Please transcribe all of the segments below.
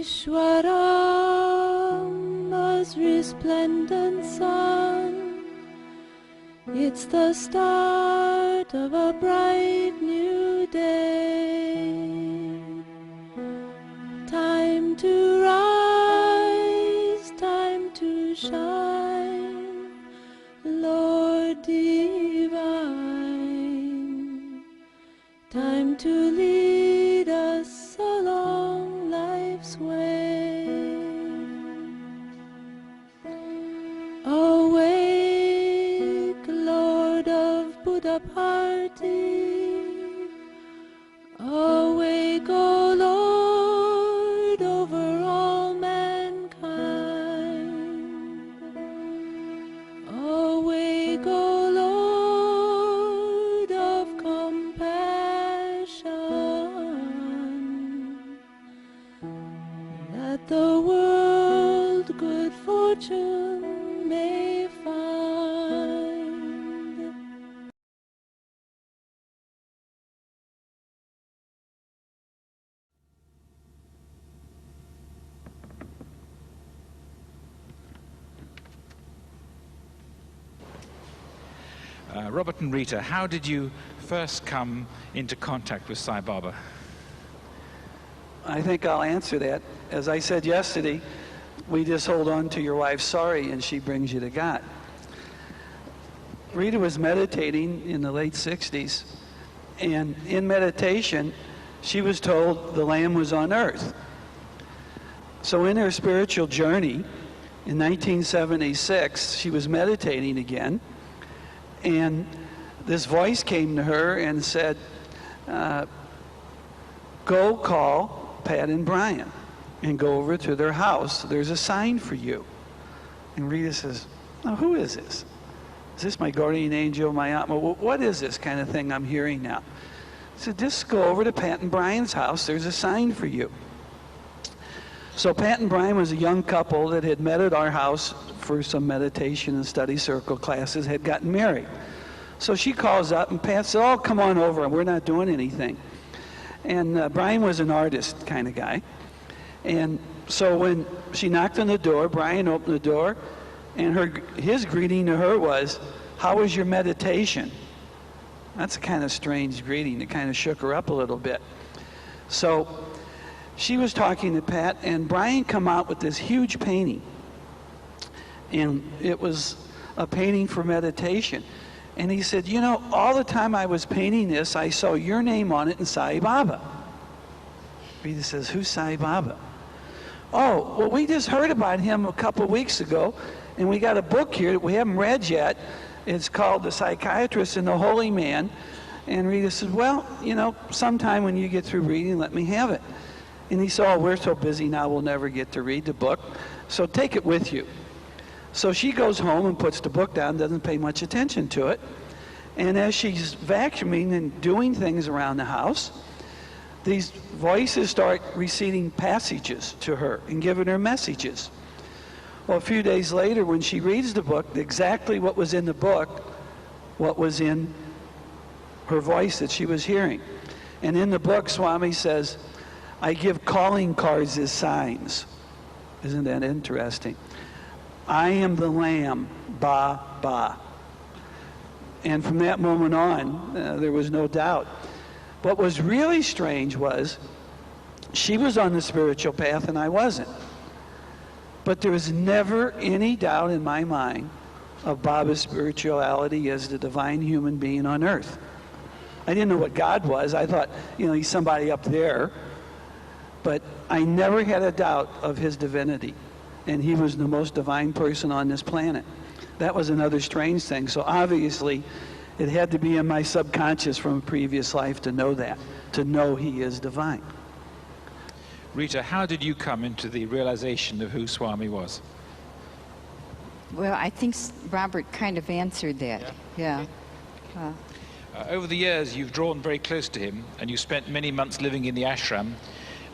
Ishwaram, as resplendent sun. It's the start of a bright new day. Time to rise, time to shine, Lord divine. Time to lead us along life's way. Awake, Lord of Buddha party. Awake, O Lord, over all mankind. Awake, O Lord of compassion. That the world good fortune may find. Robert and Rita, how did you first come into contact with Sai Baba? I think I'll answer that. As I said yesterday, we just hold on to your wife's sorry and she brings you to God. Rita was meditating in the late 60s, and in meditation, she was told the Lamb was on earth. So in her spiritual journey, in 1976, she was meditating again, and this voice came to her and said, go call Pat and Brian and go over to their house. There's a sign for you. And Rita says, now who is this? Is this my guardian angel, my Atma? What is this kind of thing I'm hearing now? I said, just go over to Pat and Brian's house. There's a sign for you. So Pat and Brian was a young couple that had met at our house for some meditation and study circle classes, had gotten married. So she calls up and Pat said, oh, come on over, we're not doing anything. And Brian was an artist kind of guy. And so when she knocked on the door, Brian opened the door, and his greeting to her was, how was your meditation? That's a kind of strange greeting. It kind of shook her up a little bit. So she was talking to Pat, and Brian come out with this huge painting. And it was a painting for meditation. And he said, you know, all the time I was painting this, I saw your name on it and Sai Baba. Rita says, who's Sai Baba? Oh, well, we just heard about him a couple weeks ago, and we got a book here that we haven't read yet. It's called The Psychiatrist and the Holy Man. And Rita said, well, you know, sometime when you get through reading, let me have it. And he said, oh, we're so busy now, we'll never get to read the book, so take it with you. So she goes home and puts the book down, doesn't pay much attention to it. And as she's vacuuming and doing things around the house, these voices start reciting passages to her and giving her messages. Well, a few days later, when she reads the book, exactly what was in the book, what was in her voice that she was hearing. And in the book, Swami says, I give calling cards as signs. Isn't that interesting? I am the Lamb, Ba, Ba. And from that moment on, there was no doubt. What was really strange was, she was on the spiritual path and I wasn't. But there was never any doubt in my mind of Baba's spirituality as the divine human being on earth. I didn't know what God was. I thought, you know, he's somebody up there. But I never had a doubt of his divinity. And he was the most divine person on this planet. That was another strange thing. So obviously, it had to be in my subconscious from a previous life to know that, to know he is divine. Rita, how did you come into the realization of who Swami was? Well, I think Robert kind of answered that. Yeah. Over the years, you've drawn very close to him, and you spent many months living in the ashram.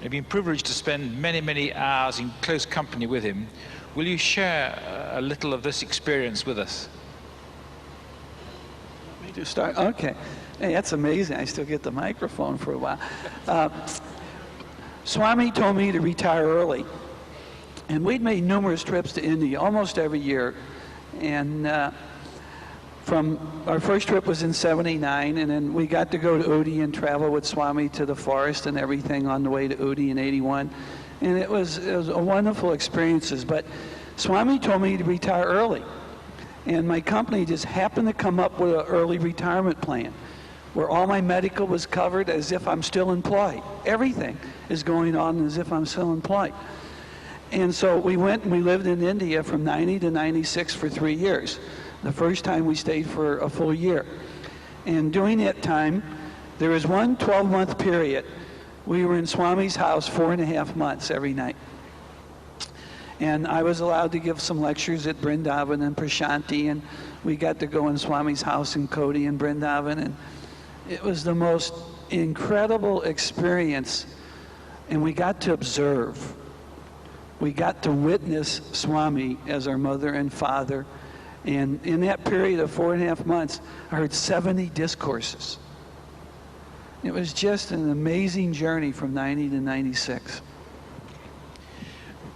You've been privileged to spend many, many hours in close company with him. Will you share a little of this experience with us? Want me to start? Okay. Hey, that's amazing. I still get the microphone for a while. Swami told me to retire early. And we'd made numerous trips to India, almost every year. And from our first trip was in '79, and then we got to go to Uti and travel with Swami to the forest and everything on the way to Uti in '81. And it was a wonderful experiences. But Swami told me to retire early. And my company just happened to come up with an early retirement plan where all my medical was covered as if I'm still employed. Everything is going on as if I'm still employed. And so we went and we lived in India from '90 to '96 for 3 years. The first time we stayed for a full year. And during that time, there was one 12-month period. We were in Swami's house 4.5 months every night. And I was allowed to give some lectures at Brindavan and Prashanti, and we got to go in Swami's house in Kodi and Brindavan, and it was the most incredible experience. And we got to observe. We got to witness Swami as our mother and father. And in that period of 4.5 months, I heard 70 discourses. It was just an amazing journey from '90 to '96.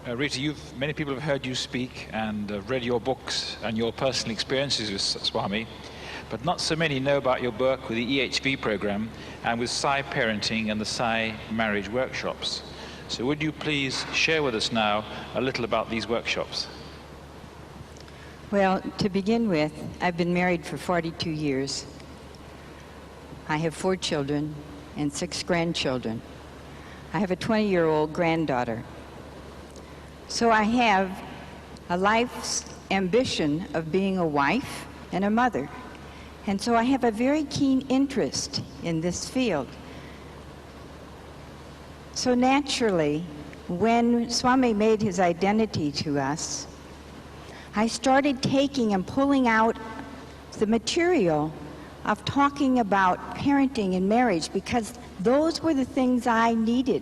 Rita, many people have heard you speak and read your books and your personal experiences with Swami, but not so many know about your work with the EHV program and with Sai parenting and the Sai marriage workshops. So would you please share with us now a little about these workshops? Well, to begin with, I've been married for 42 years. I have 4 children and 6 grandchildren. I have a 20-year-old granddaughter. So I have a life's ambition of being a wife and a mother. And so I have a very keen interest in this field. So naturally, when Swami made his identity to us, I started taking and pulling out the material of talking about parenting and marriage, because those were the things I needed,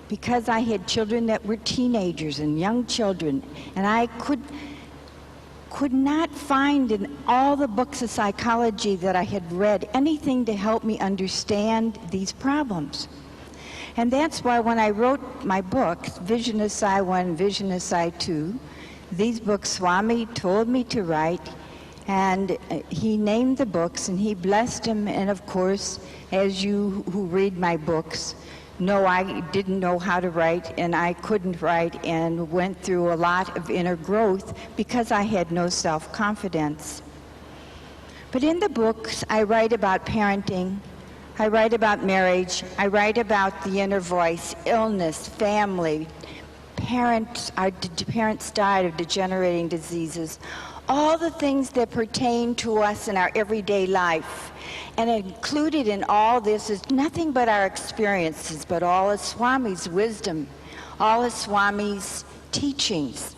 because I had children that were teenagers and young children, and I could not find in all the books of psychology that I had read anything to help me understand these problems. And that's why when I wrote my books, Vision of Sai 1, Vision of Sai 2, these books Swami told me to write, and he named the books and he blessed them. And of course, as you who read my books know, I didn't know how to write and I couldn't write and went through a lot of inner growth because I had no self-confidence. But in the books, I write about parenting, I write about marriage, I write about the inner voice, illness, family. Parents died of degenerating diseases, all the things that pertain to us in our everyday life. And included in all this is nothing but our experiences, but all of Swami's wisdom, all of Swami's teachings.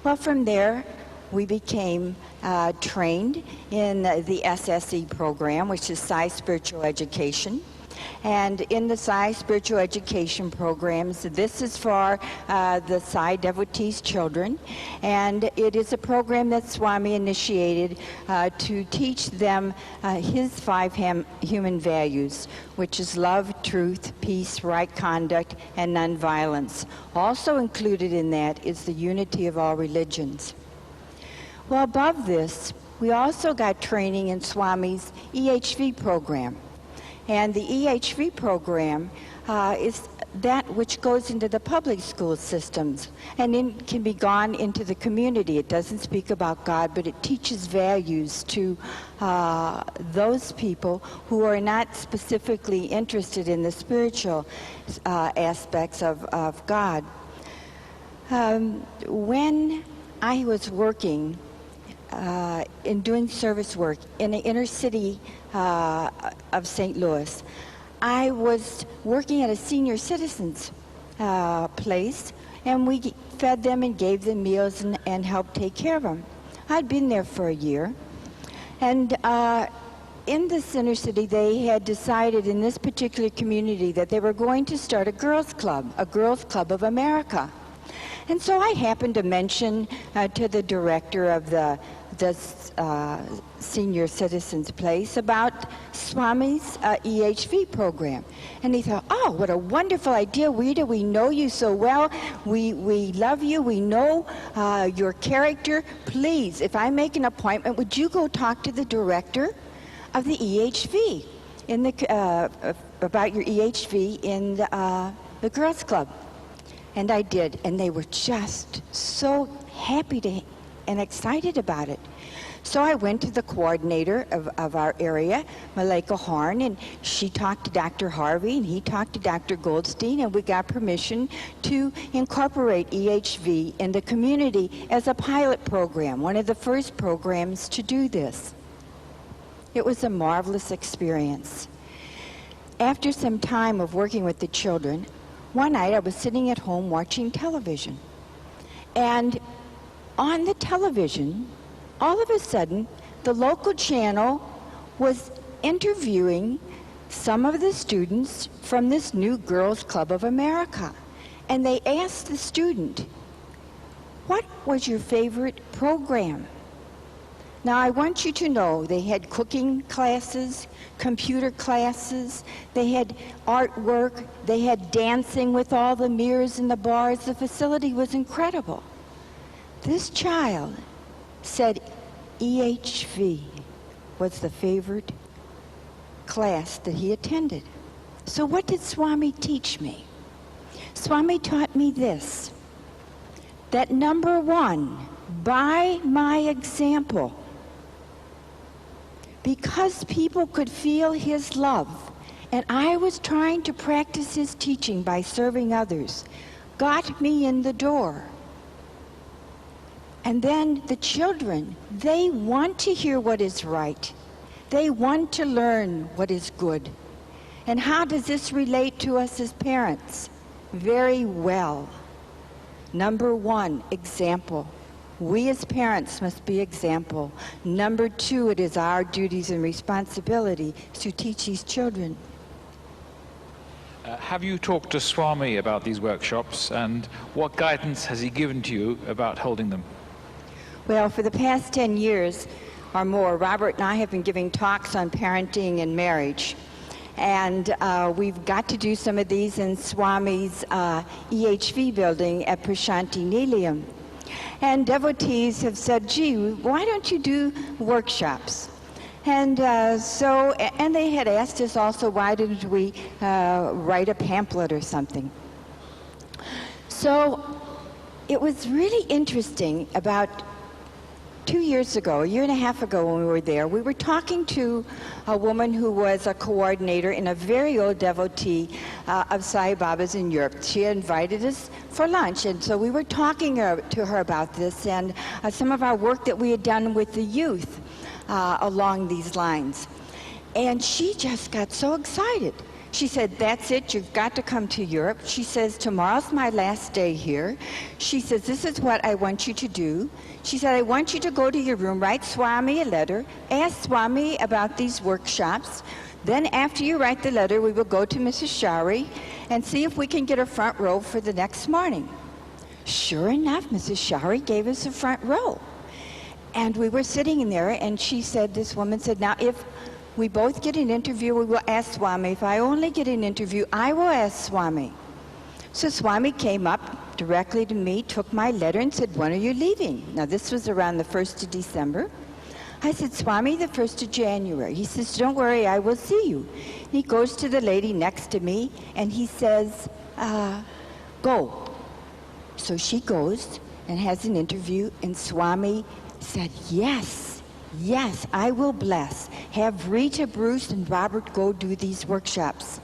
Well, from there, we became trained in the SSE program, which is Sai Spiritual Education. And in the Sai Spiritual Education programs, this is for the Sai devotees' children, and it is a program that Swami initiated to teach them his 5 human values, which is love, truth, peace, right conduct, and nonviolence. Also included in that is the unity of all religions. Well, above this, we also got training in Swami's EHV program. And the EHV program is that which goes into the public school systems and can be gone into the community. It doesn't speak about God, but it teaches values to those people who are not specifically interested in the spiritual aspects of God. When I was working in doing service work in the inner city of St. Louis, I was working at a senior citizens place, and we fed them and gave them meals and helped take care of them. I'd been there for a year, and in this inner city, they had decided in this particular community that they were going to start a Girls Club of America. And so I happened to mention to the director of the senior citizens place about Swami's EHV program. And he thought, oh, what a wonderful idea, Rita. We know you so well. We love you. We know your character. Please, if I make an appointment, would you go talk to the director of the EHV in the, about your EHV in the girls' club? And I did, and they were just so happy and excited about it. So I went to the coordinator of our area, Malika Horn, and she talked to Dr. Harvey, and he talked to Dr. Goldstein, and we got permission to incorporate EHV in the community as a pilot program, one of the first programs to do this. It was a marvelous experience. After some time of working with the children, one night I was sitting at home watching television, and on the television, all of a sudden, the local channel was interviewing some of the students from this new Girls Club of America. And they asked the student, what was your favorite program? Now, I want you to know they had cooking classes, computer classes, they had artwork, they had dancing with all the mirrors in the bars. The facility was incredible. This child said EHV was the favorite class that he attended. So what did Swami teach me? Swami taught me this, that number one, by my example, because people could feel his love, and I was trying to practice his teaching by serving others, got me in the door. And then the children, they want to hear what is right. They want to learn what is good. And how does this relate to us as parents? Very well. Number one, example. We as parents must be example. Number two, it is our duties and responsibility to teach these children. Have you talked to Swami about these workshops, and what guidance has he given to you about holding them? Well, for the past 10 years or more, Robert and I have been giving talks on parenting and marriage. And we've got to do some of these in Swami's EHV building at Prashanti Nilayam. And devotees have said, gee, why don't you do workshops? And and they had asked us also, why didn't we write a pamphlet or something? So it was really interesting. About 2 years ago, a year and a half ago when we were there, we were talking to a woman who was a coordinator and a very old devotee of Sai Baba's in Europe. She had invited us for lunch, and so we were talking to her about this and some of our work that we had done with the youth along these lines. And she just got so excited. She said, that's it, you've got to come to Europe. She says, tomorrow's my last day here. She says, this is what I want you to do. She said, I want you to go to your room, write Swami a letter, ask Swami about these workshops. Then after you write the letter, we will go to Mrs. Shari and see if we can get a front row for the next morning. Sure enough, Mrs. Shari gave us a front row. And we were sitting in there, and she said, this woman said, now if we both get an interview, we will ask Swami. If I only get an interview, I will ask Swami. So Swami came up directly to me, took my letter, and said, when are you leaving? Now, this was around the 1st of December. I said, Swami, the 1st of January. He says, don't worry, I will see you. He goes to the lady next to me, and he says, go. So she goes and has an interview, and Swami said, yes, yes, I will bless. Have Rita, Bruce, and Robert go do these workshops.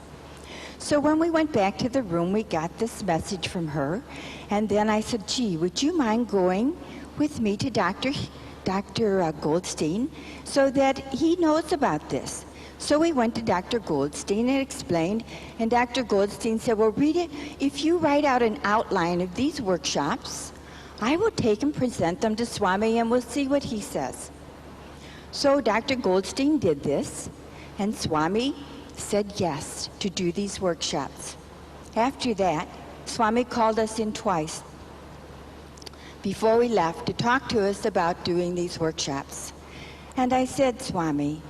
So when we went back to the room, we got this message from her. And then I said, gee, would you mind going with me to Dr. Goldstein so that he knows about this? So we went to Dr. Goldstein and explained. And Dr. Goldstein said, well, Rita, if you write out an outline of these workshops, I will take and present them to Swami and we'll see what he says. So Dr. Goldstein did this, and Swami said yes to do these workshops. After that, Swami called us in twice. before we left to talk to us about doing these workshops. And I said, Swami,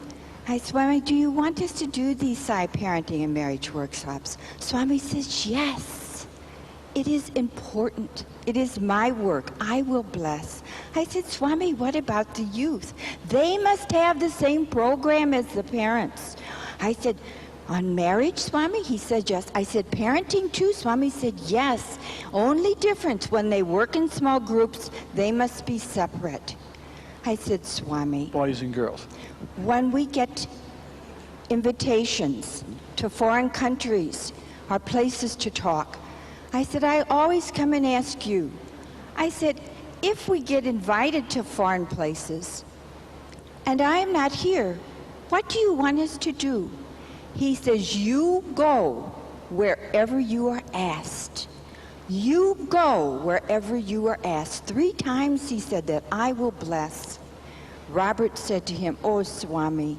do you want us to do these Sai parenting and marriage workshops? Swami says, yes. It is important. It is my work. I will bless. I said, Swami, what about the youth? They must have the same program as the parents. I said, on marriage, Swami? He said, yes. I said, parenting too? Swami said, yes. Only difference, when they work in small groups, they must be separate. I said, Swami, Boys and girls. when we get invitations to foreign countries or places to talk, I said, I always come and ask you. I said, if we get invited to foreign places and I am not here, what do you want us to do? He says, you go wherever you are asked. You go wherever you are asked. 3 times he said that, I will bless. Robert said to him, oh, Swami,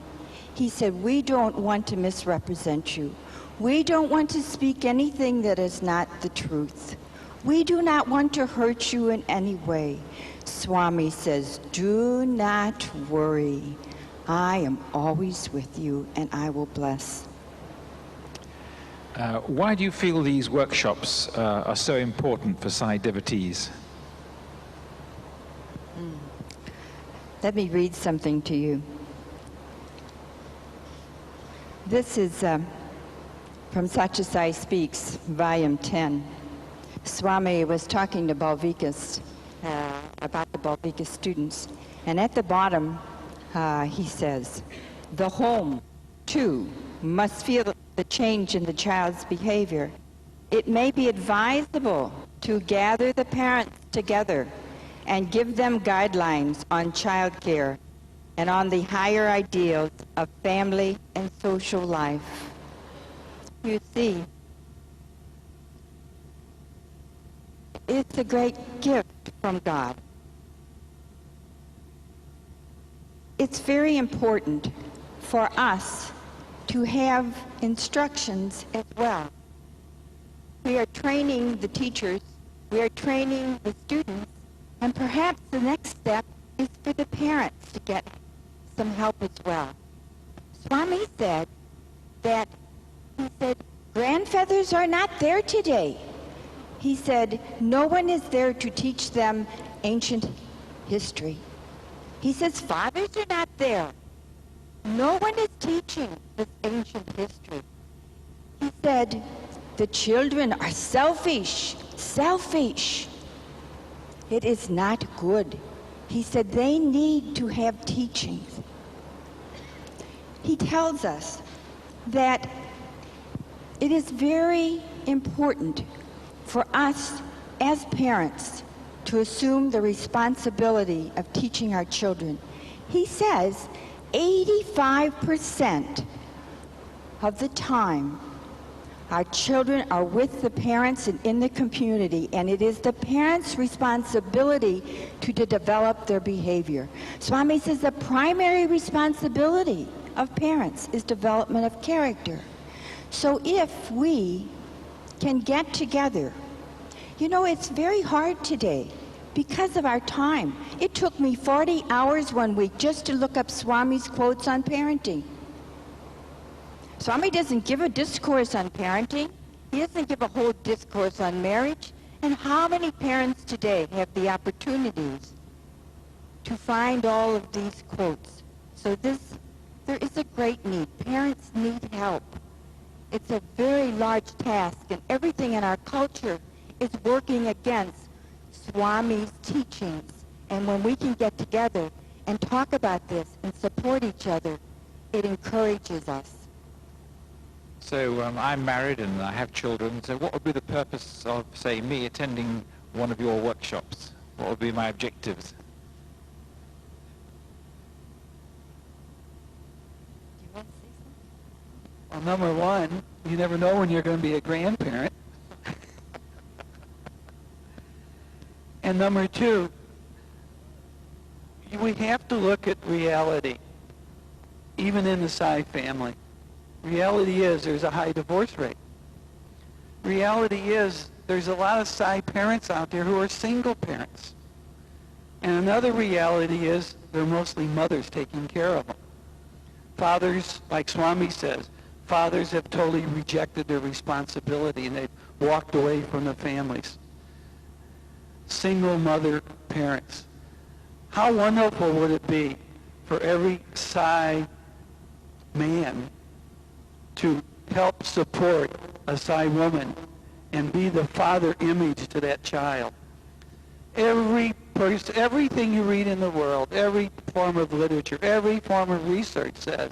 he said, we don't want to misrepresent you. We don't want to speak anything that is not the truth. We do not want to hurt you in any way. Swami says, do not worry. I am always with you, and I will bless. Why do you feel these workshops are so important for Sai devotees? Let me read something to you. This is from Sathya Sai Speaks, Volume 10. Swami was talking to Balvikas about the Balvika students. And at the bottom, he says, the home, too, must feel the change in the child's behavior. It may be advisable to gather the parents together and give them guidelines on child care and on the higher ideals of family and social life. You see, it's a great gift from God. It's very important for us to have instructions as well. We are training the teachers, we are training the students, and perhaps the next step is for the parents to get some help as well. Swami said that, grandfathers are not there today. He said, no one is there to teach them ancient history. He says, fathers are not there. No one is teaching this ancient history. He said, the children are selfish. It is not good. He said, they need to have teachings. He tells us that it is very important for us as parents to assume the responsibility of teaching our children. He says 85% of the time our children are with the parents and in the community, and it is the parents' responsibility to develop their behavior. Swami says the primary responsibility of parents is development of character. So if we can get together, you know, it's very hard today because of our time. It took me 40 hours one week just to look up Swami's quotes on parenting. Swami doesn't give a discourse on parenting. He doesn't give a whole discourse on marriage. And how many parents today have the opportunities to find all of these quotes? So there is a great need. Parents need help. It's a very large task, and everything in our culture is working against Swami's teachings. And when we can get together and talk about this and support each other, it encourages us. So I'm married and I have children, so what would be the purpose of, say, me attending one of your workshops? What would be my objectives? Do you want to say something? Well, number one, you never know when you're going to be a grandparent. And number two, we have to look at reality, even in the Sai family. Reality is there's a high divorce rate. Reality is there's a lot of Sai parents out there who are single parents. And another reality is they're mostly mothers taking care of them. Fathers, like Swami says, fathers have totally rejected their responsibility and they've walked away from the families. Single mother parents. How wonderful would it be for every Sai man to help support a Sai woman and be the father image to that child? Every person, everything you read in the world, every form of literature, every form of research says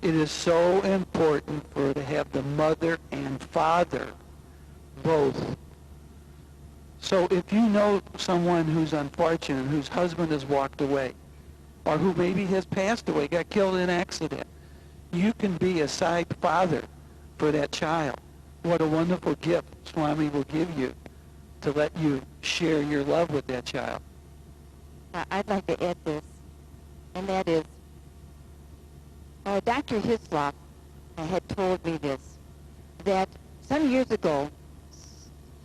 it is so important for her to have the mother and father both. So if you know someone who's unfortunate, whose husband has walked away, or who maybe has passed away, got killed in an accident, you can be a Sai father for that child. What a wonderful gift Swami will give you to let you share your love with that child. I'd like to add this, and that is, Dr. Hislop had told me this, that some years ago,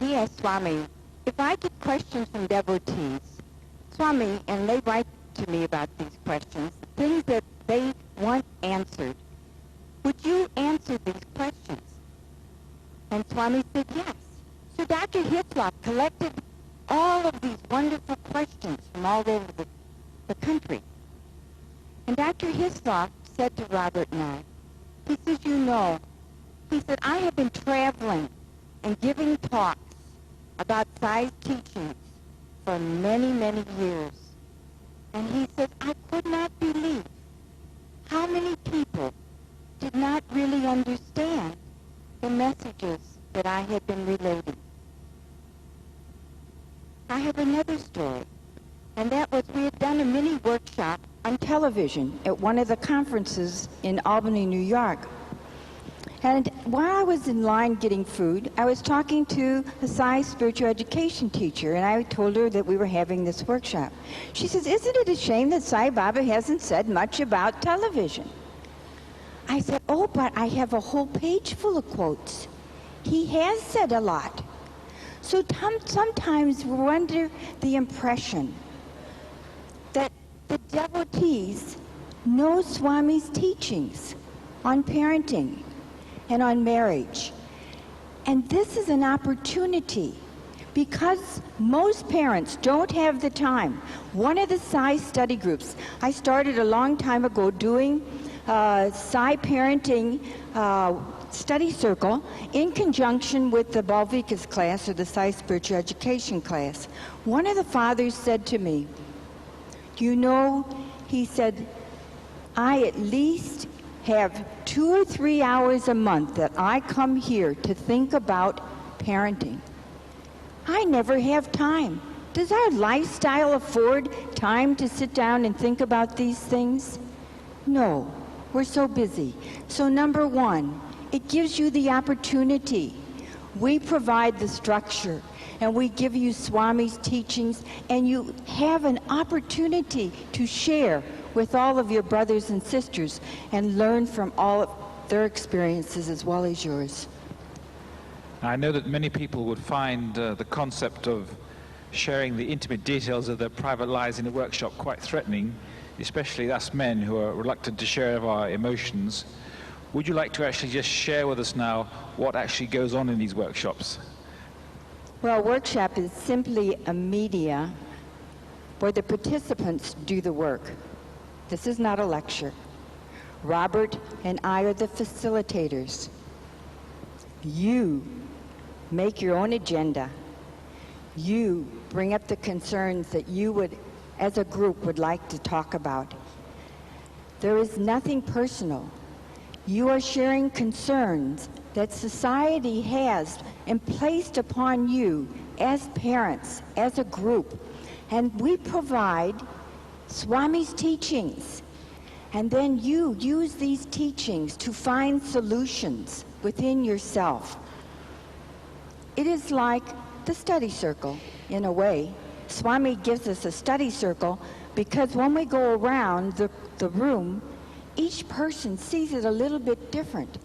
he asked Swami, if I get questions from devotees, Swami, and they write to me about these questions, things that they want answered, would you answer these questions? And Swami said yes. So Dr. Hislop collected all of these wonderful questions from all over the country. And Dr. Hislop said to Robert and I, he says, you know, he said, I have been traveling and giving talks about Sai's teachings for many, many years. And he said, I could not believe how many people did not really understand the messages that I had been relating. I have another story, and that was we had done a mini workshop On television at one of the conferences in Albany, New York. And while I was in line getting food, I was talking to a Sai spiritual education teacher, and I told her that we were having this workshop. She says, isn't it a shame that Sai Baba hasn't said much about television? I said, oh, but I have a whole page full of quotes. He has said a lot. So sometimes we're under the impression that the devotees know Swami's teachings on parenting and on marriage. And this is an opportunity because most parents don't have the time. One of the Sai study groups, I started a long time ago doing Sai parenting study circle in conjunction with the Balvikas class or the Sai spiritual education class. One of the fathers said to me, you know, he said, I at least have 2 or 3 hours a month that I come here to think about parenting. I never have time. Does our lifestyle afford time to sit down and think about these things? No, we're so busy. So number one, it gives you the opportunity. We provide the structure and we give you Swami's teachings, and you have an opportunity to share with all of your brothers and sisters and learn from all of their experiences as well as yours. I know that many people would find the concept of sharing the intimate details of their private lives in a workshop quite threatening, especially us men who are reluctant to share our emotions. Would you like to actually just share with us now what actually goes on in these workshops? Well, a workshop is simply a media where the participants do the work. This is not a lecture. Robert and I are the facilitators. You make your own agenda. You bring up the concerns that you would, as a group, would like to talk about. There is nothing personal. You are sharing concerns that society has and placed upon you as parents, as a group. And we provide Swami's teachings. And then you use these teachings to find solutions within yourself. It is like the study circle, in a way. Swami gives us a study circle because when we go around the room, each person sees it a little bit different.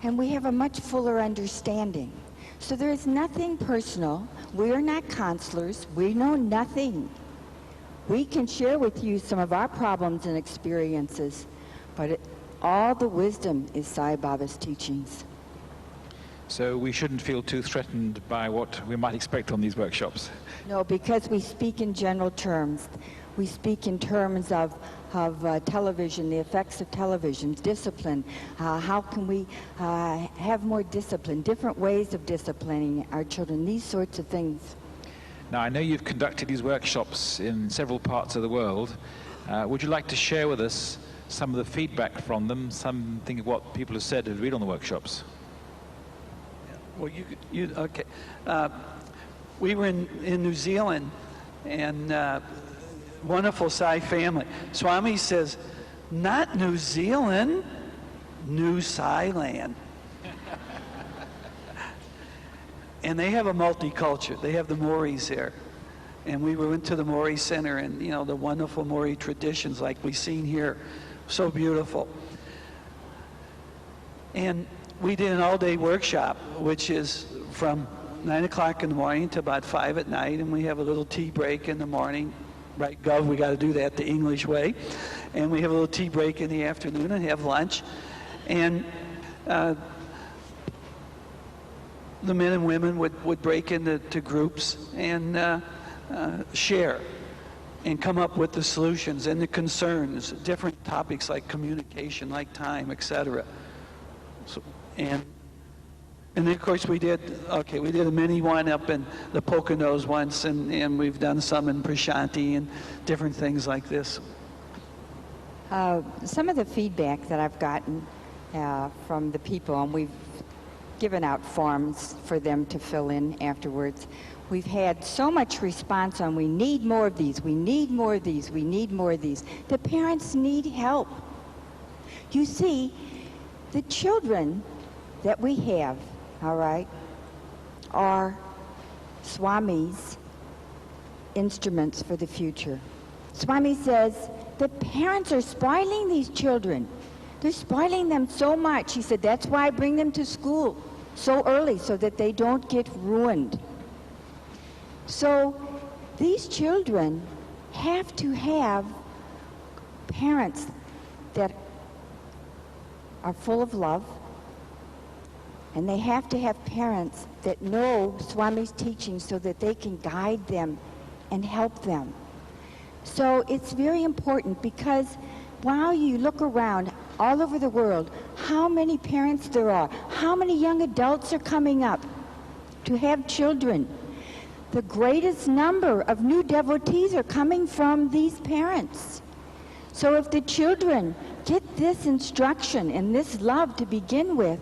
And we have a much fuller understanding. So there is nothing personal. We are not counselors. We know nothing. We can share with you some of our problems and experiences, but all the wisdom is Sai Baba's teachings. So we shouldn't feel too threatened by what we might expect on these workshops. No, because we speak in general terms. We speak in terms of television, the effects of television, discipline. How can we have more discipline, different ways of disciplining our children, these sorts of things. Now, I know you've conducted these workshops in several parts of the world. Would you like to share with us some of the feedback from them, something of what people have said who read on the workshops? Well, okay. We were in New Zealand, and wonderful Sai family. Swami says, not New Zealand, New Sai land. And they have a multicultural. They have the Maoris there. And we went to the Maori Center, and you know, the wonderful Maori traditions like we've seen here. So beautiful. And we did an all-day workshop, which is from 9 o'clock in the morning to about 5 at night, and we have a little tea break in the morning. Right, Gov, we got to do that the English way. And we have a little tea break in the afternoon and have lunch. And the men and women would break into groups and share and come up with the solutions and the concerns, different topics like communication, like time, etc. So, and then, of course, we did a mini one up in the Poconos once, and we've done some in Prashanti and different things like this. Some of the feedback that I've gotten from the people, and we've given out forms for them to fill in afterwards. We've had so much response on, we need more of these, we need more of these, we need more of these. The parents need help. You see, the children that we have, all right, are Swami's instruments for the future. Swami says, the parents are spoiling these children. They're spoiling them so much. He said, that's why I bring them to school so early, so that they don't get ruined. So these children have to have parents that are full of love, and they have to have parents that know Swami's teaching so that they can guide them and help them. So it's very important, because while you look around all over the world, how many parents there are, how many young adults are coming up to have children. The greatest number of new devotees are coming from these parents. So if the children get this instruction and this love to begin with,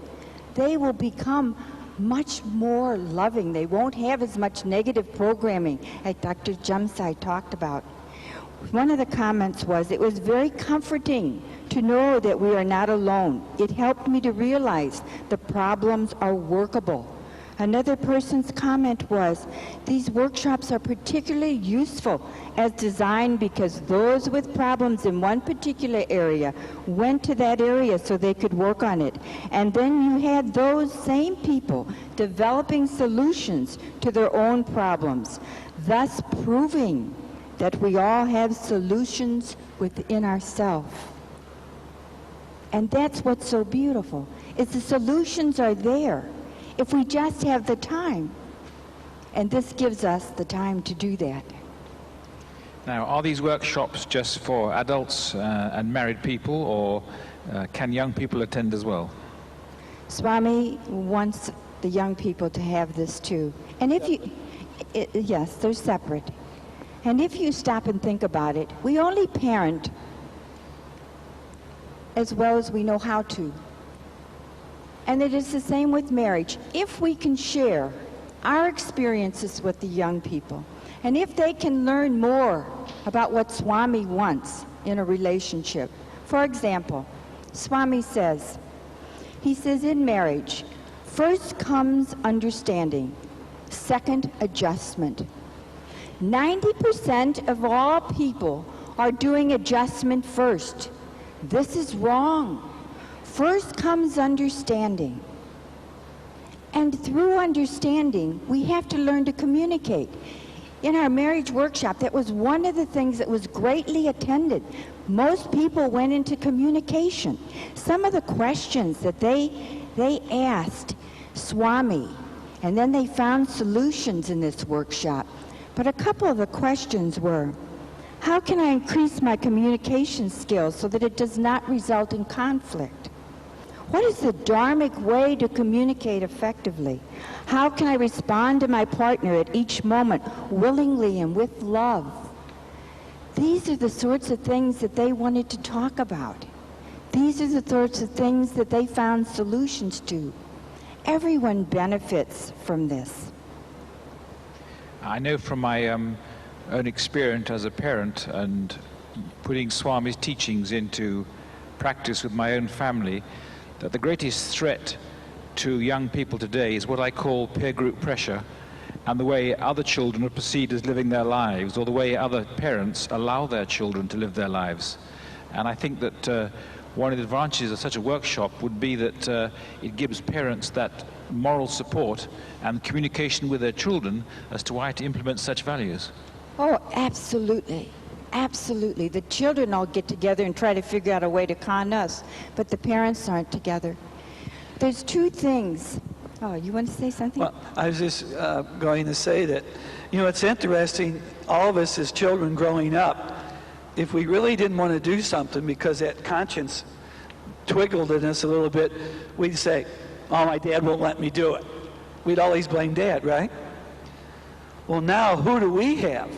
they will become much more loving. They won't have as much negative programming as Dr. Jamsai talked about. One of the comments was, it was very comforting to know that we are not alone. It helped me to realize the problems are workable. Another person's comment was, these workshops are particularly useful as designed because those with problems in one particular area went to that area so they could work on it. And then you had those same people developing solutions to their own problems, thus proving that we all have solutions within ourselves. And that's what's so beautiful, is the solutions are there if we just have the time. And this gives us the time to do that. Now, are these workshops just for adults and married people, or can young people attend as well? Swami wants the young people to have this too. And if you, yes, they're separate. And if you stop and think about it, we only parent as well as we know how to. And it is the same with marriage. If we can share our experiences with the young people, and if they can learn more about what Swami wants in a relationship. For example, Swami says, he says in marriage, first comes understanding, second adjustment. 90% of all people are doing adjustment first. This is wrong. First comes understanding. And through understanding, we have to learn to communicate. in our marriage workshop, that was one of the things that was greatly attended. Most people went into communication. Some of the questions that they asked Swami, and then they found solutions in this workshop. But a couple of the questions were, how can I increase my communication skills so that it does not result in conflict? What is the dharmic way to communicate effectively? How can I respond to my partner at each moment willingly and with love? These are the sorts of things that they wanted to talk about. These are the sorts of things that they found solutions to. Everyone benefits from this. I know from my own experience as a parent and putting Swami's teachings into practice with my own family, that the greatest threat to young people today is what I call peer group pressure, and the way other children are perceived as living their lives, or the way other parents allow their children to live their lives. And I think that one of the advantages of such a workshop would be that it gives parents that moral support and communication with their children as to why to implement such values. Oh, absolutely. Absolutely. The children all get together and try to figure out a way to con us, but the parents aren't together. There's two things. Oh, you want to say something? Well, I was just going to say that, you know, it's interesting, all of us as children growing up, if we really didn't want to do something because that conscience twiggled in us a little bit, we'd say, oh, my dad won't let me do it. We'd always blame Dad, right? Well, now, who do we have?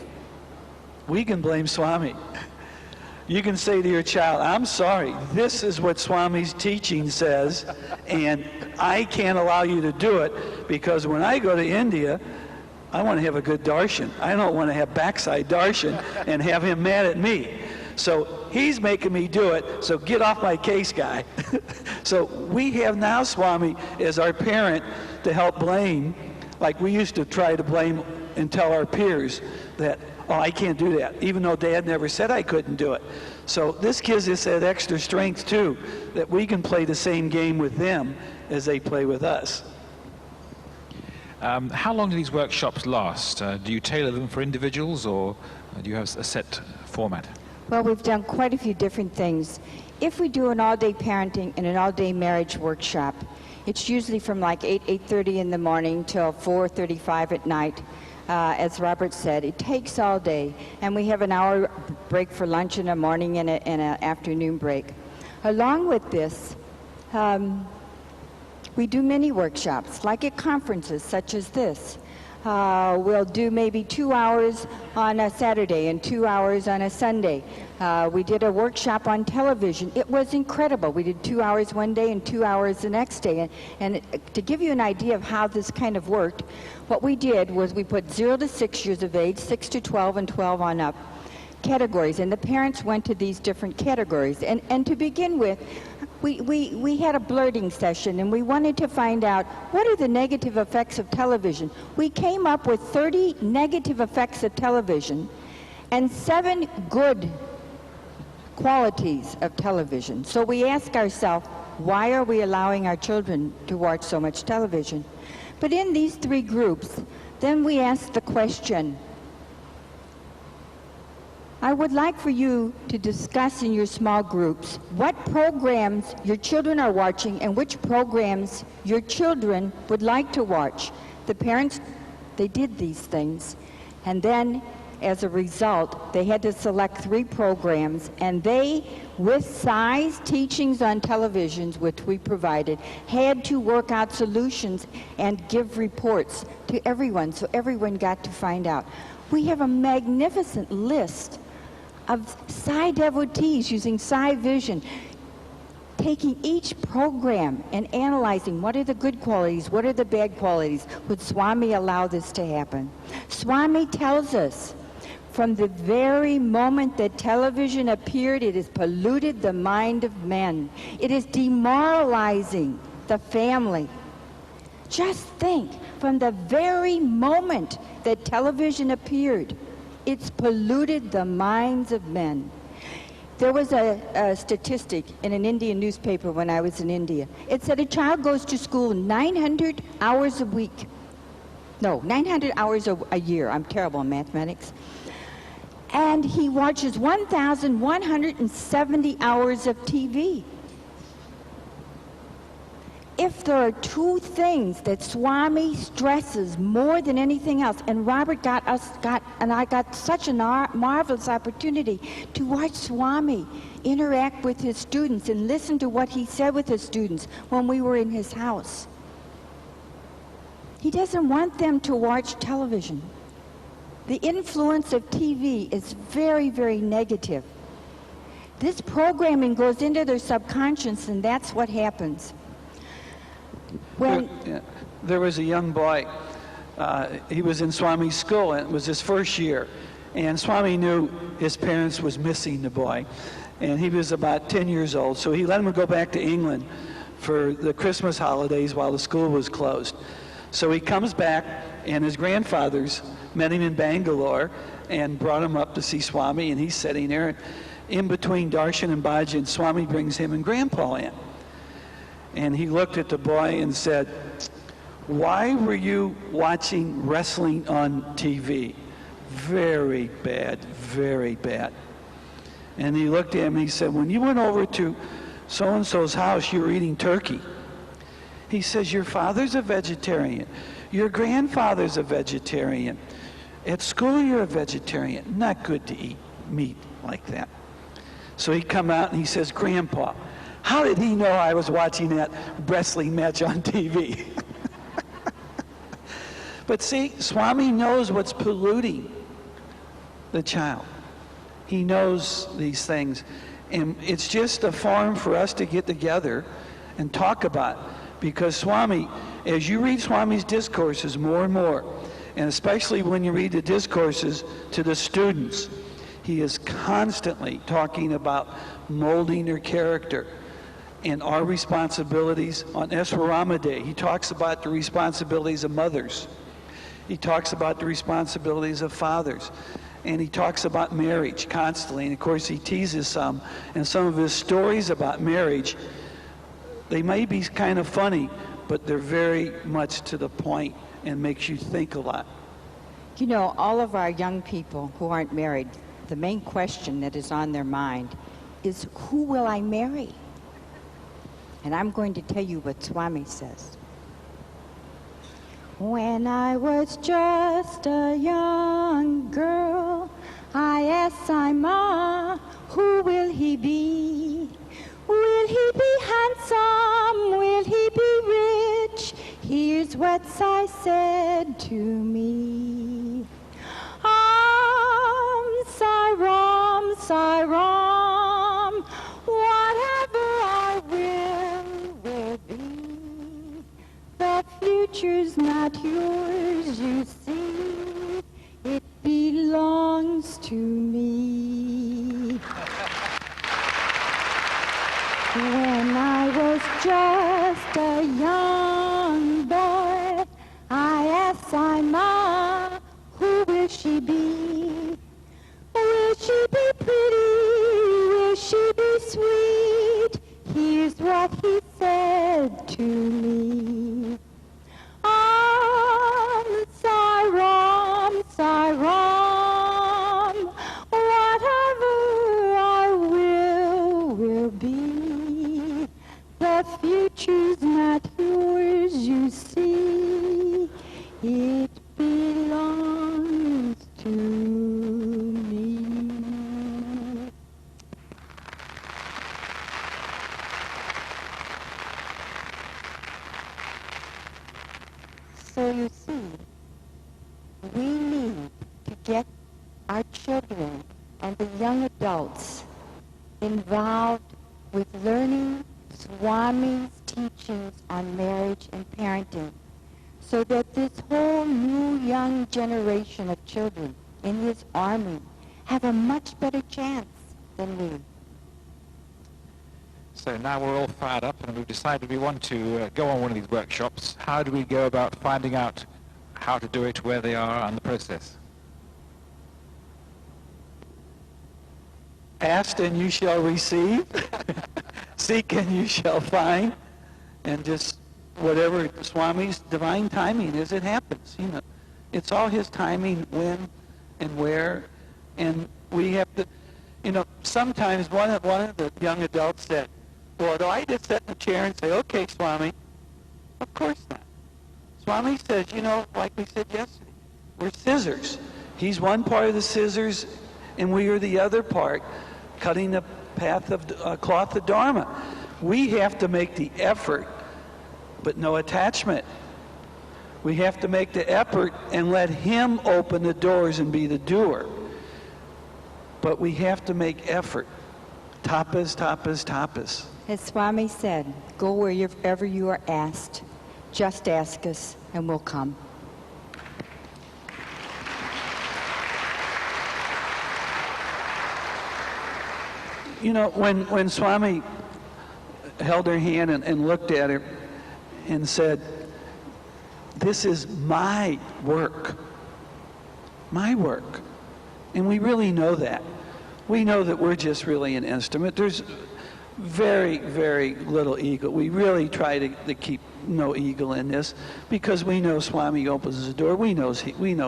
We can blame Swami. You can say to your child, I'm sorry, this is what Swami's teaching says, and I can't allow you to do it because when I go to India, I want to have a good darshan. I don't want to have backside darshan and have him mad at me. So he's making me do it, so get off my case, guy. So we have now Swami as our parent to help blame, like we used to try to blame and tell our peers that, oh, I can't do that, even though Dad never said I couldn't do it. So this gives us that extra strength, too, that we can play the same game with them as they play with us. How long do these workshops last? Do you tailor them for individuals, or do you have a set format? Well, we've done quite a few different things. If we do an all-day parenting and an all-day marriage workshop, it's usually from like 8:30 in the morning till 4:35 at night. As Robert said, it takes all day, and we have an hour break for lunch in the morning and an afternoon break. Along with this, we do mini workshops, like at conferences such as this. We'll do maybe 2 hours on a Saturday and 2 hours on a Sunday. We did a workshop on television. It was incredible. We did 2 hours one day and 2 hours the next day. And to give you an idea of how this kind of worked, what we did was we put 0 to 6 years of age, 6 to 12, and 12 on up categories. And the parents went to these different categories. And to begin with, we had a blurting session, and we wanted to find out what are the negative effects of television. We came up with 30 negative effects of television and 7 good qualities of television. So we ask ourselves, why are we allowing our children to watch so much television? But in these 3 groups, then we ask the question, I would like for you to discuss in your small groups what programs your children are watching and which programs your children would like to watch. The parents, they did these things, and then as a result, they had to select 3 programs, and they, with Sai's teachings on televisions, which we provided, had to work out solutions and give reports to everyone, so everyone got to find out. We have a magnificent list of Sai devotees using Sai vision, taking each program and analyzing what are the good qualities, what are the bad qualities. Would Swami allow this to happen? Swami tells us, from the very moment that television appeared, it has polluted the mind of men. It is demoralizing the family. Just think, from the very moment that television appeared, it's polluted the minds of men. There was a statistic in an Indian newspaper when I was in India. It said a child goes to school 900 hours a week. No, 900 hours a year. I'm terrible in mathematics. And he watches 1,170 hours of TV. If there are two things that Swami stresses more than anything else, and Robert and I got such a marvelous opportunity to watch Swami interact with his students and listen to what he said with his students when we were in his house. He doesn't want them to watch television. The influence of TV is very, very negative. This programming goes into their subconscious, and that's what happens. There was a young boy. He was in Swami's school, and it was his first year. And Swami knew his parents was missing the boy. And he was about 10 years old, so he let him go back to England for the Christmas holidays while the school was closed. So he comes back, and his grandfathers met him in Bangalore and brought him up to see Swami, and he's sitting there. And in between Darshan and Bhajan, Swami brings him and Grandpa in. And he looked at the boy and said, "Why were you watching wrestling on TV? Very bad, very bad." And he looked at him and he said, "When you went over to so-and-so's house, you were eating turkey." He says, "Your father's a vegetarian. Your grandfather's a vegetarian. At school, you're a vegetarian. Not good to eat meat like that." So he come out and he says, "Grandpa, how did he know I was watching that wrestling match on TV?" But see, Swami knows what's polluting the child. He knows these things. And it's just a forum for us to get together and talk about. Because Swami, as you read Swami's discourses more and more, and especially when you read the discourses to the students, he is constantly talking about molding their character and our responsibilities. On Eswarama Day, he talks about the responsibilities of mothers. He talks about the responsibilities of fathers. And he talks about marriage constantly. And of course, he teases some. And some of his stories about marriage, they may be kind of funny, but they're very much to the point and makes you think a lot. You know, all of our young people who aren't married, the main question that is on their mind is, who will I marry? And I'm going to tell you what Swami says. When I was just a young girl, I asked Sai Ma, who will he be? Will he be handsome? Will he be rich? Here's what Sai said to me. Sai Ram, whatever I will be. The future's not yours, you see. It belongs to me. When I was just a young boy, I asked Sai Ma, who will she be? Will she be pretty? Will she be sweet? Here's what he said to me. Sai Ram, whatever I will be. The future's not yours, you see. It belongs to me. So you see, we need to get our children and the young adults involved with learning Swami's teachings on marriage and parenting, so that this whole new young generation of children in his army have a much better chance than we. So now we're all fired up and we've decided we want to go on one of these workshops. How do we go about finding out how to do it, where they are, and the process? Ask and you shall receive. Seek and you shall find. And just whatever Swami's divine timing is, it happens, you know. It's all his timing, when and where. And we have to, sometimes one of the young adults said, well, do I just sit in the chair and say, okay, Swami? Of course not. Swami says, like we said yesterday, we're scissors. He's one part of the scissors, and we are the other part, cutting the path of cloth of Dharma. We have to make the effort, but no attachment. We have to make the effort and let him open the doors and be the doer. But we have to make effort. Tapas, tapas, tapas. As Swami said, go wherever you are asked. Just ask us and we'll come. When Swami held her hand and looked at her and said, this is my work. My work. And we really know that. We know that we're just really an instrument. There's very, very little ego. We really try to keep no ego in this because we know Swami opens the door. We know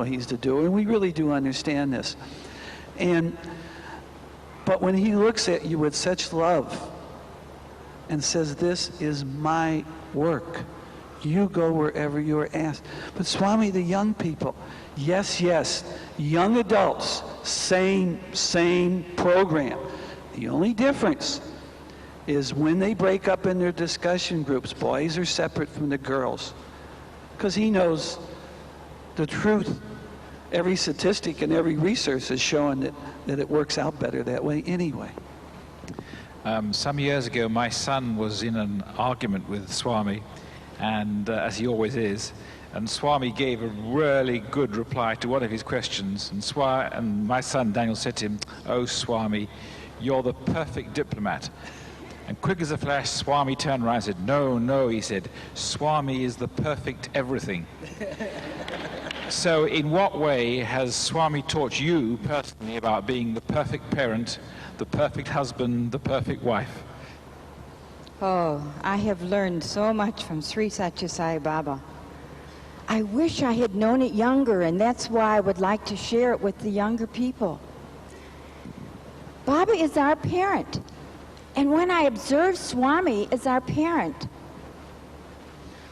he's the doer, and we really do understand this. But when he looks at you with such love and says, this is my work, you go wherever you are asked. But Swami, the young people, yes, young adults, same program. The only difference is when they break up in their discussion groups, boys are separate from the girls. Because he knows the truth. Every statistic and every research is showing that it works out better that way anyway. Some years ago, my son was in an argument with Swami, and as he always is, and Swami gave a really good reply to one of his questions, and my son Daniel said to him, "Oh, Swami, you're the perfect diplomat." And quick as a flash, Swami turned around and said, "No," he said, "Swami is the perfect everything." So in what way has Swami taught you personally about being the perfect parent, the perfect husband, the perfect wife? Oh, I have learned so much from Sri Sathya Sai Baba. I wish I had known it younger, and that's why I would like to share it with the younger people. Baba is our parent. And when I observe Swami as our parent,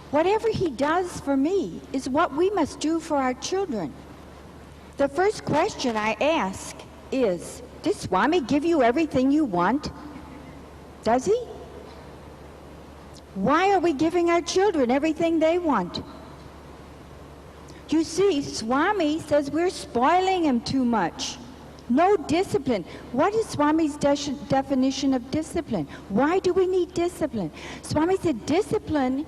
whatever he does for me is what we must do for our children. The first question I ask is, does Swami give you everything you want? Does he? Why are we giving our children everything they want? You see, Swami says we're spoiling him too much. No discipline. What is Swami's definition of discipline? Why do we need discipline? Swami said discipline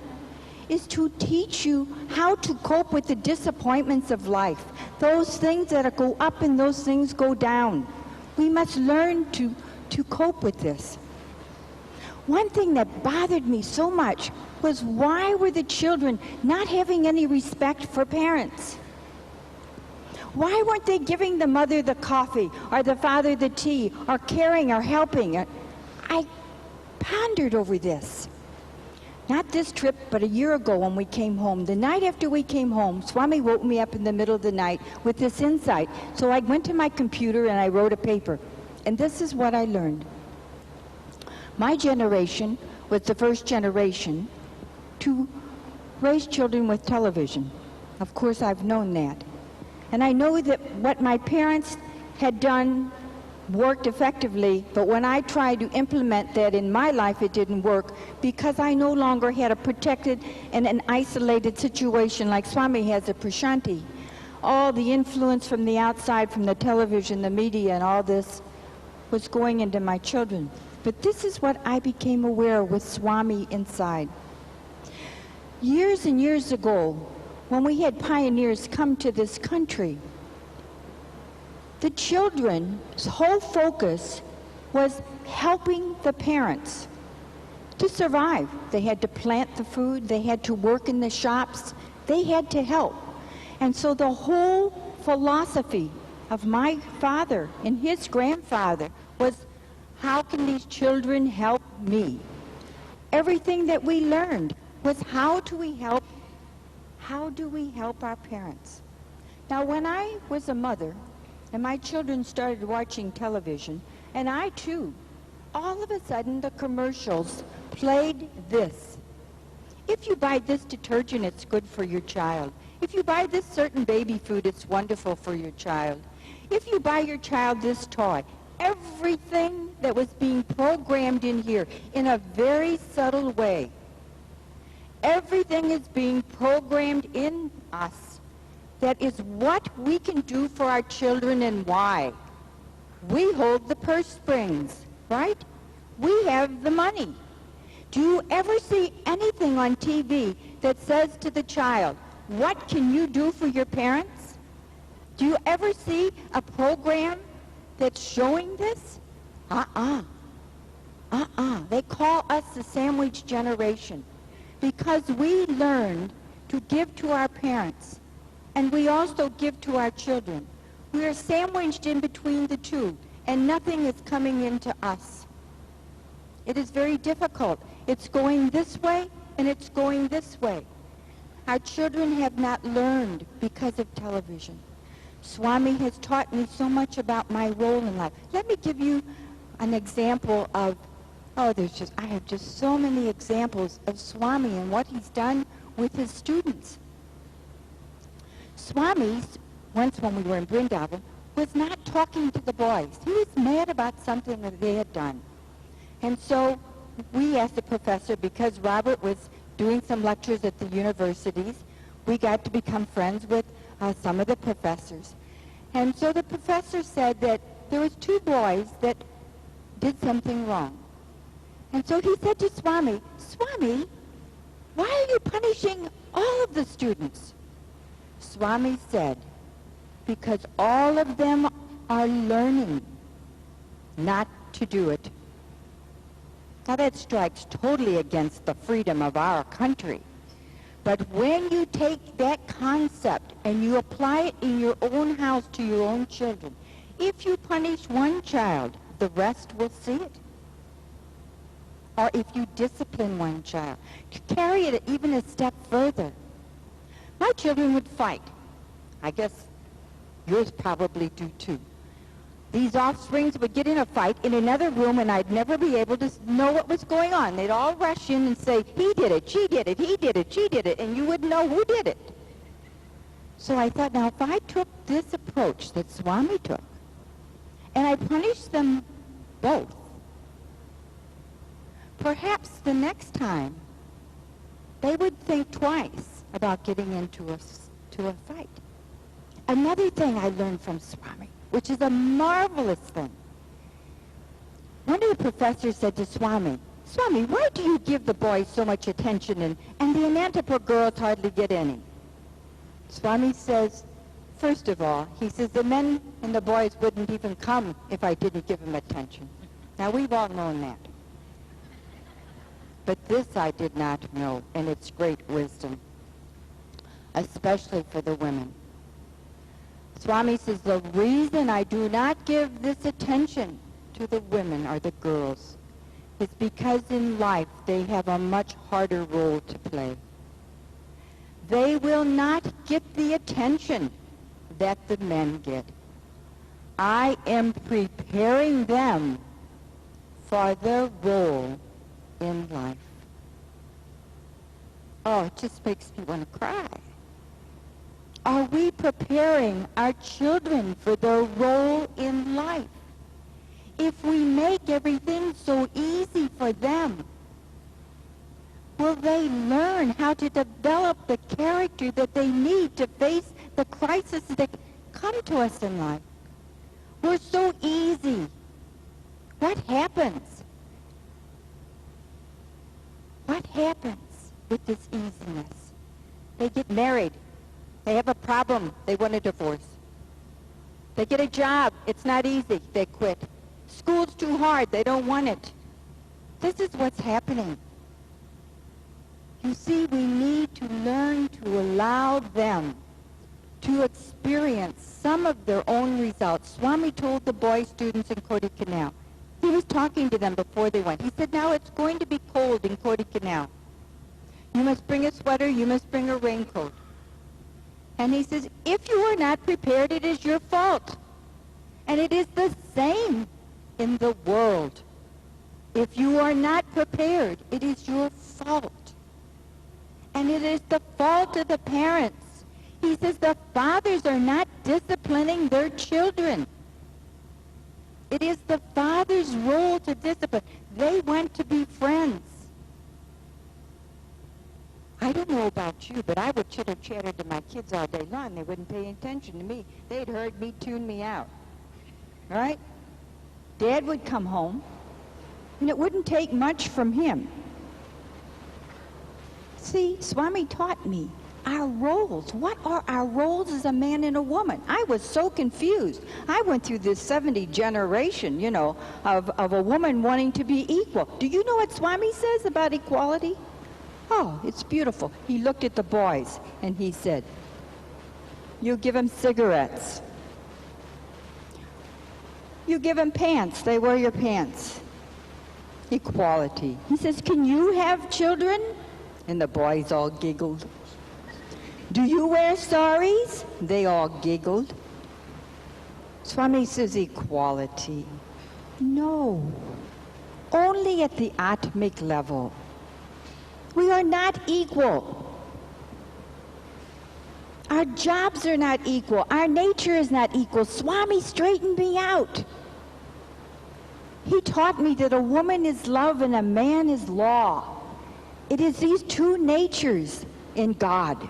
is to teach you how to cope with the disappointments of life. Those things that go up and those things go down. We must learn to cope with this. One thing that bothered me so much was why were the children not having any respect for parents? Why weren't they giving the mother the coffee or the father the tea or caring or helping? I pondered over this. Not this trip, but a year ago when we came home. The night after we came home, Swami woke me up in the middle of the night with this insight. So I went to my computer and I wrote a paper. And this is what I learned. My generation was the first generation to raise children with television. Of course, I've known that. And I know that what my parents had done worked effectively, but when I tried to implement that in my life, it didn't work because I no longer had a protected and an isolated situation like Swami has at Prashanti. All the influence from the outside, from the television, the media, and all this was going into my children. But this is what I became aware with Swami inside. Years and years ago, when we had pioneers come to this country, the children's whole focus was helping the parents to survive. They had to plant the food, they had to work in the shops, they had to help. And so the whole philosophy of my father and his grandfather was, how can these children help me? Everything that we learned was how do we help our parents? Now, when I was a mother and my children started watching television, and I too, all of a sudden the commercials played this. If you buy this detergent, it's good for your child. If you buy this certain baby food, it's wonderful for your child. If you buy your child this toy, everything that was being programmed in here in a very subtle way, everything is being programmed in us that is what we can do for our children and why. We hold the purse strings, right? We have the money. Do you ever see anything on TV that says to the child, what can you do for your parents? Do you ever see a program that's showing this? They call us the sandwich generation because we learned to give to our parents and we also give to our children. We are sandwiched in between the two and nothing is coming into us. It is very difficult. It's going this way and it's going this way. Our children have not learned because of television. Swami has taught me so much about my role in life. Let me give you an example of, I have just so many examples of Swami and what he's done with his students. Swami, once when we were in Vrindavan, was not talking to the boys. He was mad about something that they had done. And so we asked the professor, because Robert was doing some lectures at the universities, we got to become friends with some of the professors. And so the professor said that there was 2 boys that did something wrong. And so he said to Swami, Swami, why are you punishing all of the students? Swami said, because all of them are learning not to do it. Now that strikes totally against the freedom of our country. But when you take that concept and you apply it in your own house to your own children, if you punish one child, the rest will see it. Or if you discipline one child, to carry it even a step further. My children would fight. I guess yours probably do too. These offsprings would get in a fight in another room and I'd never be able to know what was going on. They'd all rush in and say, he did it, she did it, he did it, she did it, and you wouldn't know who did it. So I thought, now if I took this approach that Swami took, and I punished them both, perhaps the next time they would think twice about getting into a fight. Another thing I learned from Swami, which is a marvelous thing. One of the professors said to Swami, Swami, why do you give the boys so much attention and the Anantapur girls hardly get any? Swami says, first of all, he says, the men and the boys wouldn't even come if I didn't give them attention. Now, we've all known that. But this I did not know, and it's great wisdom, especially for the women. Swami says, the reason I do not give this attention to the women or the girls is because in life they have a much harder role to play. They will not get the attention that the men get. I am preparing them for their role in life. Oh, it just makes me want to cry. Are we preparing our children for their role in life? If we make everything so easy for them, will they learn how to develop the character that they need to face the crises that come to us in life? We're so easy. What happens? What happens with this easiness? They get married. They have a problem. They want a divorce. They get a job. It's not easy. They quit. School's too hard. They don't want it. This is what's happening. You see, we need to learn to allow them to experience some of their own results. Swami told the boy students in Kodaikanal. He was talking to them before they went. He said, now it's going to be cold in Kodaikanal. You must bring a sweater. You must bring a raincoat. And he says, if you are not prepared, it is your fault. And it is the same in the world. If you are not prepared, it is your fault. And it is the fault of the parents. He says the fathers are not disciplining their children. It is the father's role to discipline. They want to be friends. I don't know about you, but I would chitter-chatter to my kids all day long. They wouldn't pay attention to me. They'd heard me tune me out. All right? Dad would come home, and it wouldn't take much from him. See, Swami taught me our roles. What are our roles as a man and a woman? I was so confused. I went through this 70 generation, of a woman wanting to be equal. Do you know what Swami says about equality? Oh, it's beautiful. He looked at the boys and he said, you give them cigarettes. You give them pants, they wear your pants. Equality. He says, can you have children? And the boys all giggled. Do you wear saris? They all giggled. Swami says equality. No. Only at the atmic level. We are not equal. Our jobs are not equal. Our nature is not equal. Swami straightened me out. He taught me that a woman is love and a man is law. It is these two natures in God.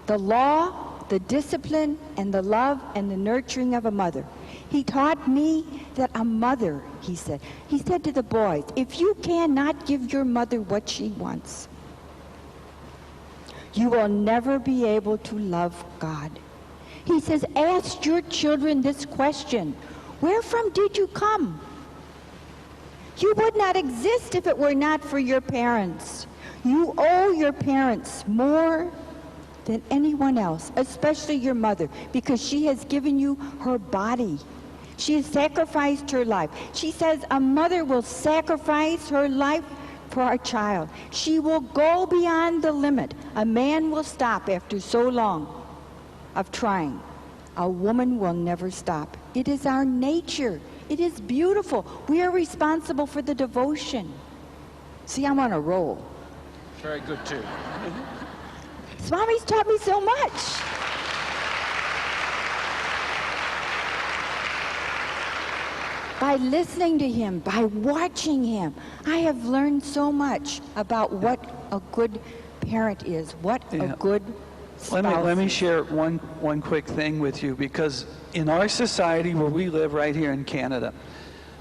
The law, the discipline, and the love and the nurturing of a mother. He taught me that a mother, he said to the boys, if you cannot give your mother what she wants, you will never be able to love God. He says, ask your children this question, wherefrom did you come? You would not exist if it were not for your parents. You owe your parents more than anyone else, especially your mother, because she has given you her body. She has sacrificed her life. She says a mother will sacrifice her life for our child. She will go beyond the limit. A man will stop after so long of trying. A woman will never stop. It is our nature. It is beautiful. We are responsible for the devotion. See, I'm on a roll. Very good too. Swami's taught me so much. By listening to him, by watching him, I have learned so much about what a good parent is, what a good spouse Let me is. share one quick thing with you, because in our society where we live right here in Canada,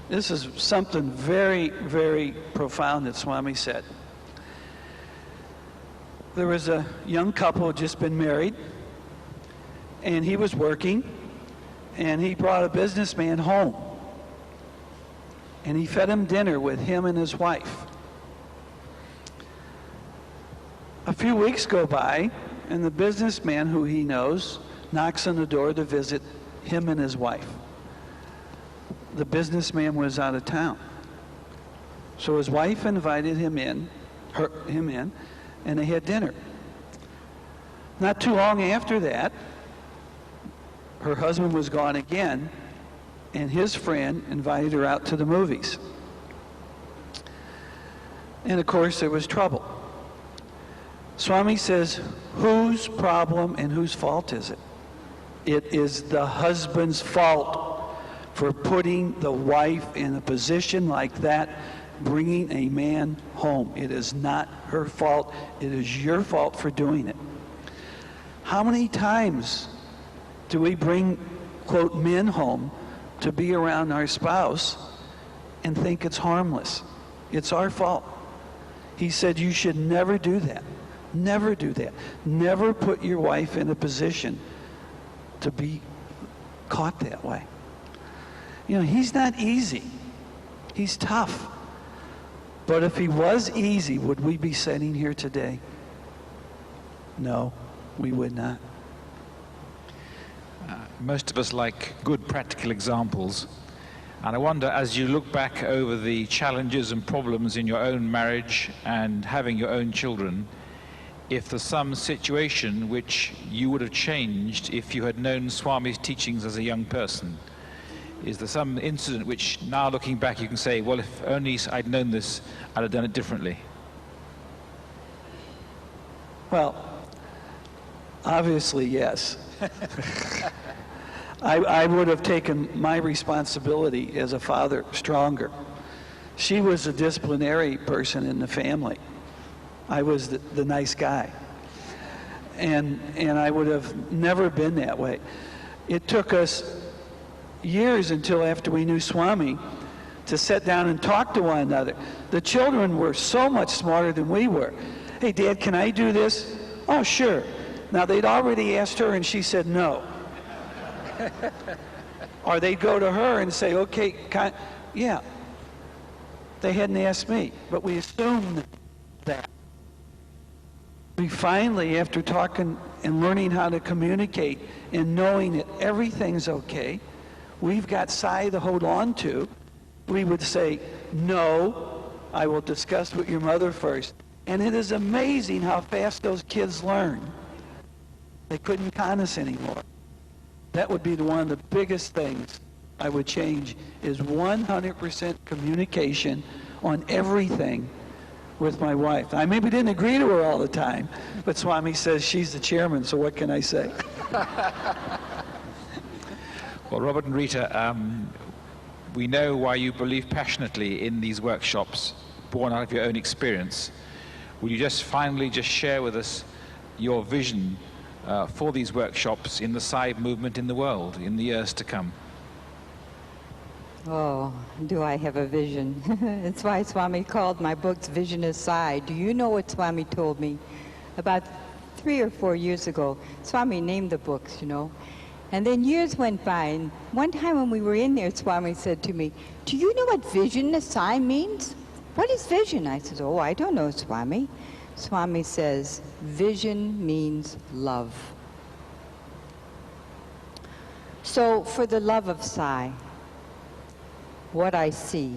this is something very, very profound that Swami said. There was a young couple who had just been married, and he was working, and he brought a businessman home. And he fed him dinner with him and his wife. A few weeks go by, and the businessman, who he knows, knocks on the door to visit him and his wife. The businessman was out of town. So his wife invited him in, and they had dinner. Not too long after that, her husband was gone again, and his friend invited her out to the movies. And of course, there was trouble. Swami says, whose problem and whose fault is it? It is the husband's fault for putting the wife in a position like that, bringing a man home. It is not her fault. It is your fault for doing it. How many times do we bring, quote, men home to be around our spouse and think it's harmless? It's our fault. He said you should never do that. Never do that. Never put your wife in a position to be caught that way. He's not easy. He's tough. But if he was easy, would we be sitting here today? No, we would not. Most of us like good practical examples. And I wonder, as you look back over the challenges and problems in your own marriage and having your own children, if there's some situation which you would have changed if you had known Swami's teachings as a young person. Is there some incident which, now looking back, you can say, well, if only I'd known this, I'd have done it differently? Well, obviously, yes. I would have taken my responsibility as a father stronger. She was a disciplinary person in the family. I was the nice guy. And I would have never been that way. It took us years until after we knew Swami to sit down and talk to one another. The children were so much smarter than we were. Hey, Dad, can I do this? Oh, sure. Now, they'd already asked her, and she said no. Or they'd go to her and say, okay, yeah. They hadn't asked me, but we assumed that. We finally, after talking and learning how to communicate and knowing that everything's okay, we've got Sai to hold on to. We would say, no, I will discuss with your mother first. And it is amazing how fast those kids learn. They couldn't con us anymore. That would be one of the biggest things I would change, is 100% communication on everything with my wife. I maybe didn't agree to her all the time, but Swami says she's the chairman, so what can I say? Well, Robert and Rita, we know why you believe passionately in these workshops, born out of your own experience. Will you just finally just share with us your vision for these workshops in the Sai movement in the world in the years to come? Oh, do I have a vision? That's why Swami called my books Vision is Sai. Do you know what Swami told me? About 3 or 4 years ago, Swami named the books, you know. And then years went by, and one time when we were in there, Swami said to me, do you know what Vision is Sai means? What is vision? I said, oh, I don't know, Swami. Swami says, vision means love. So for the love of Sai, what I see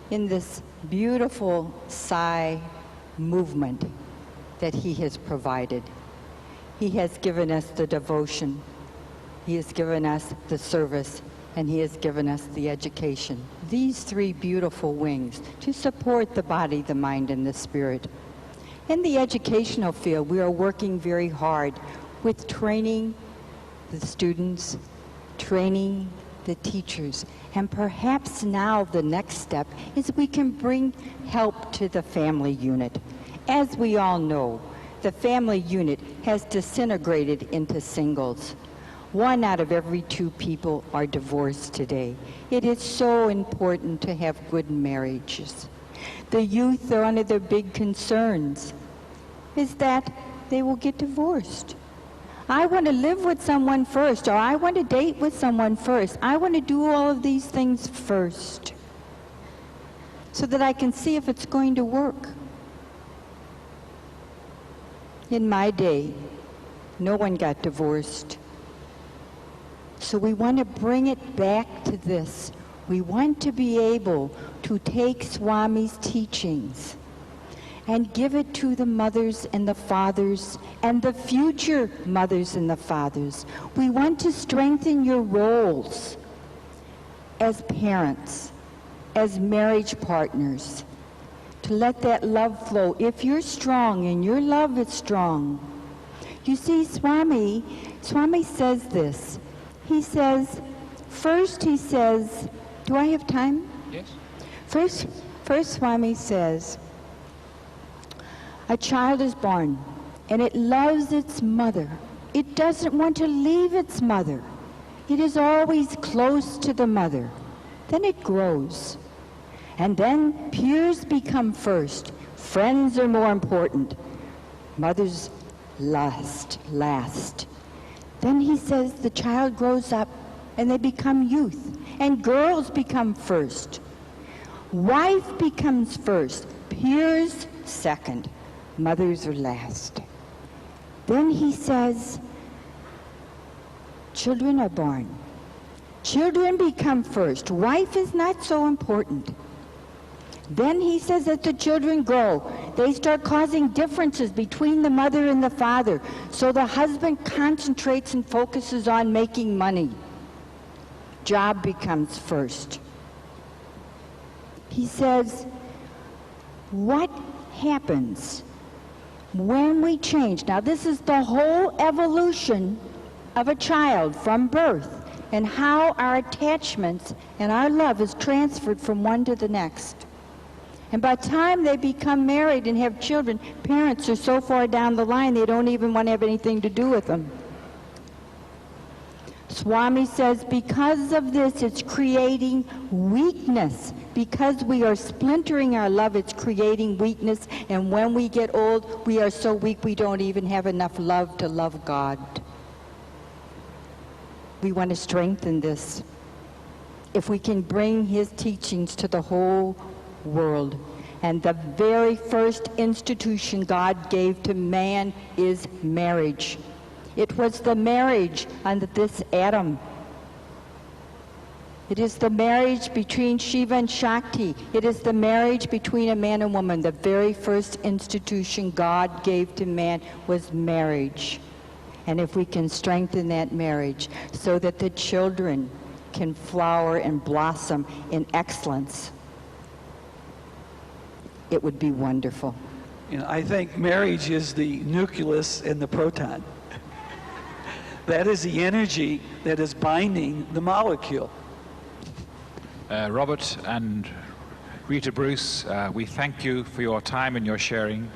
in this beautiful Sai movement that he has provided, he has given us the devotion, he has given us the service, and he has given us the education. These 3 beautiful wings to support the body, the mind, and the spirit. In the educational field, we are working very hard with training the students, training the teachers, and perhaps now the next step is we can bring help to the family unit. As we all know, the family unit has disintegrated into singles. 1 out of every 2 people are divorced today. It is so important to have good marriages. The youth, are one of their big concerns is that they will get divorced. I want to live with someone first, or I want to date with someone first. I want to do all of these things first so that I can see if it's going to work. In my day, no one got divorced. So we want to bring it back to this. We want to be able to take Swami's teachings and give it to the mothers and the fathers and the future mothers and the fathers. We want to strengthen your roles as parents, as marriage partners, to let that love flow. If you're strong and your love is strong, you see, Swami says this. He says, first he says, do I have time? Yes. First Swami says, a child is born and it loves its mother. It doesn't want to leave its mother. It is always close to the mother. Then it grows. And then peers become first. Friends are more important. Mothers last. Then he says the child grows up and they become youth. And girls become first. Wife becomes first. Peers second. Mothers are last. Then he says, children are born. Children become first. Wife is not so important. Then he says that the children grow. They start causing differences between the mother and the father. So the husband concentrates and focuses on making money. Job becomes first. He says, what happens when we change? Now this is the whole evolution of a child from birth, and how our attachments and our love is transferred from one to the next. And by the time they become married and have children, parents are so far down the line they don't even want to have anything to do with them. Swami says because of this, it's creating weakness. Because we are splintering our love, it's creating weakness. And when we get old, we are so weak we don't even have enough love to love God. We want to strengthen this. If we can bring his teachings to the whole world. And the very first institution God gave to man is marriage. It was the marriage under this Adam. It is the marriage between Shiva and Shakti. It is the marriage between a man and woman. The very first institution God gave to man was marriage. And if we can strengthen that marriage so that the children can flower and blossom in excellence, it would be wonderful. You know, I think marriage is the nucleus and the proton. That is the energy that is binding the molecule. Robert and Rita Bruce, we thank you for your time and your sharing.